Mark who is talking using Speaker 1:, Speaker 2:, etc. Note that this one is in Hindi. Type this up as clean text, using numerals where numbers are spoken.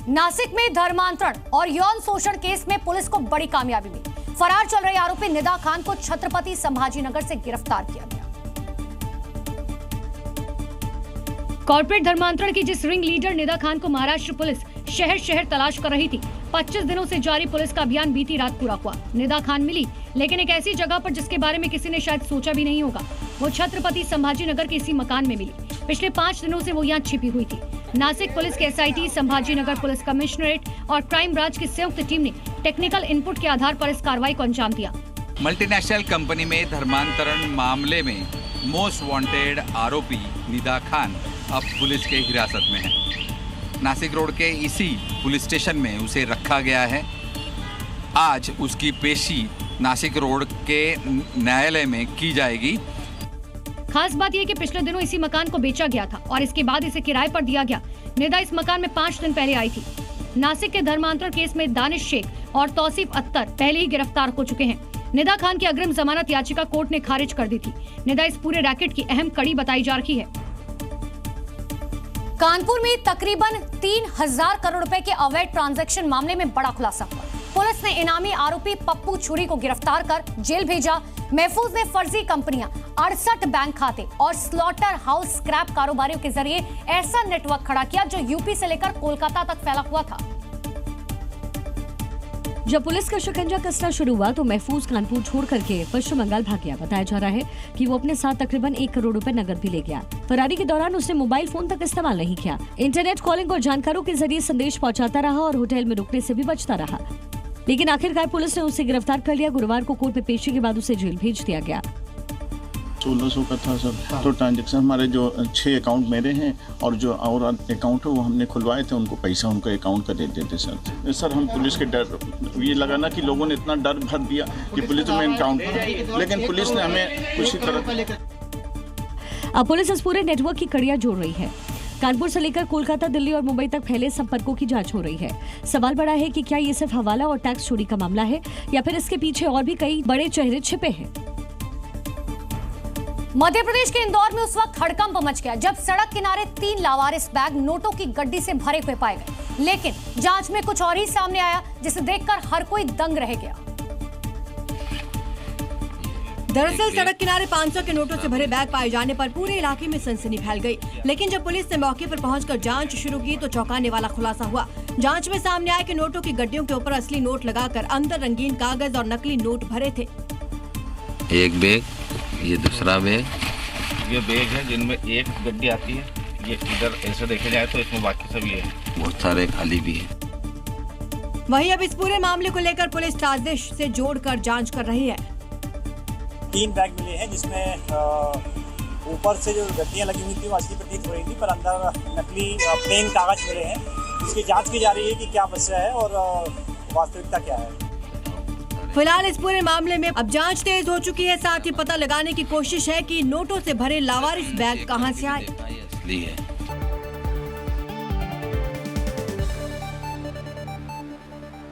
Speaker 1: नासिक में धर्मांतरण और यौन शोषण केस में पुलिस को बड़ी कामयाबी मिली। फरार चल रहे आरोपी निदा खान को छत्रपति संभाजीनगर से गिरफ्तार किया गया। कॉर्पोरेट धर्मांतरण की जिस रिंग लीडर निदा खान को महाराष्ट्र पुलिस शहर शहर तलाश कर रही थी, 25 दिनों से जारी पुलिस का अभियान बीती रात पूरा हुआ। निदा खान मिली, लेकिन एक ऐसी जगह पर जिसके बारे में किसी ने शायद सोचा भी नहीं होगा। वो छत्रपति संभाजीनगर के इसी मकान में मिली। पिछले 5 दिनों से वो यहाँ छिपी हुई थी। नासिक पुलिस के SIT, संभाजीनगर पुलिस कमिश्नरेट और क्राइम ब्रांच की संयुक्त टीम ने टेक्निकल इनपुट के आधार पर इस कार्रवाई को अंजाम दिया।
Speaker 2: मल्टीनेशनल कंपनी में धर्मांतरण मामले में मोस्ट वांटेड आरोपी निदा खान अब पुलिस के हिरासत में है। नासिक रोड के इसी पुलिस स्टेशन में उसे रखा गया है। आज उसकी पेशी नासिक रोड के न्यायालय में की जाएगी।
Speaker 1: खास बात यह कि पिछले दिनों इसी मकान को बेचा गया था और इसके बाद इसे किराए पर दिया गया। निदा इस मकान में 5 दिन पहले आई थी। नासिक के धर्मांतरण केस में दानिश शेख और तौसीफ अख्तर पहले ही गिरफ्तार हो चुके हैं। निदा खान की अग्रिम जमानत याचिका कोर्ट ने खारिज कर दी थी। निदा इस पूरे रैकेट की अहम कड़ी बताई जा रही है। कानपुर में तकरीबन 3000 करोड़ रुपए के अवैध ट्रांजैक्शन मामले में बड़ा खुलासा हुआ। पुलिस ने इनामी आरोपी पप्पू छुरी को गिरफ्तार कर जेल भेजा। महफूज ने फर्जी कंपनियां, 68 बैंक खाते और स्लॉटर हाउस स्क्रैप कारोबारियों के जरिए ऐसा नेटवर्क खड़ा किया जो यूपी से लेकर कोलकाता तक फैला हुआ था। जब पुलिस का शिकंजा कसना शुरू हुआ तो महफूज कानपुर छोड़ करके पश्चिम बंगाल भाग गया। बताया जा रहा है कि वो अपने साथ तकरीबन 1 करोड़ रुपए नकद भी ले गया। फरारी के दौरान उसने मोबाइल फोन तक इस्तेमाल नहीं किया। इंटरनेट कॉलिंग और जानकारों के जरिए संदेश पहुंचाता रहा और होटल में रुकने से भी बचता रहा। लेकिन आखिरकार पुलिस ने उसे गिरफ्तार कर लिया। गुरुवार को कोर्ट में पेशी के बाद उसे जेल भेज दिया गया।
Speaker 3: 1600 का था सर। तो ट्रांजैक्शन हमारे जो 6 अकाउंट मेरे हैं और जो और अकाउंट है वो हमने खुलवाए थे, उनको पैसा उनका अकाउंट का देते थे सर। सर हम पुलिस के डर ये लगा ना कि लोगों ने इतना डर भर दिया कि पुलिस में अकाउंट, लेकिन पुलिस ने हमें कुछ ही तरह।
Speaker 1: अब पुलिस इस पूरे नेटवर्क की कड़ियां जोड़ रही है। कानपुर से लेकर कोलकाता, दिल्ली और मुंबई तक फैले संपर्कों की जांच हो रही है। सवाल बड़ा है कि क्या ये सिर्फ हवाला और टैक्स चोरी का मामला है या फिर इसके पीछे और भी कई बड़े चेहरे छिपे हैं। मध्य प्रदेश के इंदौर में उस वक्त हड़कंप मच गया जब सड़क किनारे 3 लावारिस बैग नोटों की गड्डी से भरे हुए पाए गए। लेकिन जांच में कुछ और ही सामने आया जिसे देखकर हर कोई दंग रह गया।
Speaker 4: दरअसल सड़क किनारे 500 के नोटों से भरे बैग पाए जाने पर पूरे इलाके में सनसनी फैल गई। लेकिन जब पुलिस ने मौके पर पहुंचकर जांच शुरू की तो चौंकाने वाला खुलासा हुआ। जांच में सामने आया कि नोटों की गड्डियों के ऊपर असली नोट लगाकर अंदर रंगीन कागज और नकली नोट भरे थे।
Speaker 5: एक बैग, ये दूसरा बैग,
Speaker 6: ये बैग है जिनमें एक गड्डी आती है। ये इधर ऐसे देखे जाए तो इसमें बाकी सब ये है।
Speaker 5: बहुत सारे खाली भी है।
Speaker 4: वहीं अब इस पूरे मामले को लेकर पुलिस साजिश से जोड़कर जांच कर रही है।
Speaker 7: 3 बैग मिले हैं जिसमें ऊपर से जो गड्डियां लगी हुई थी वो असली प्रतीत हो रही थी, पर अंदर नकली प्लेन कागज मिले हैं। इसकी जांच की जा रही है कि क्या वजह है और वास्तविकता क्या है।
Speaker 4: फिलहाल इस पूरे मामले में अब जांच तेज हो चुकी है। साथ ही पता लगाने की कोशिश है कि नोटों से भरे लावारिस बैग कहां से आए।
Speaker 5: असली है।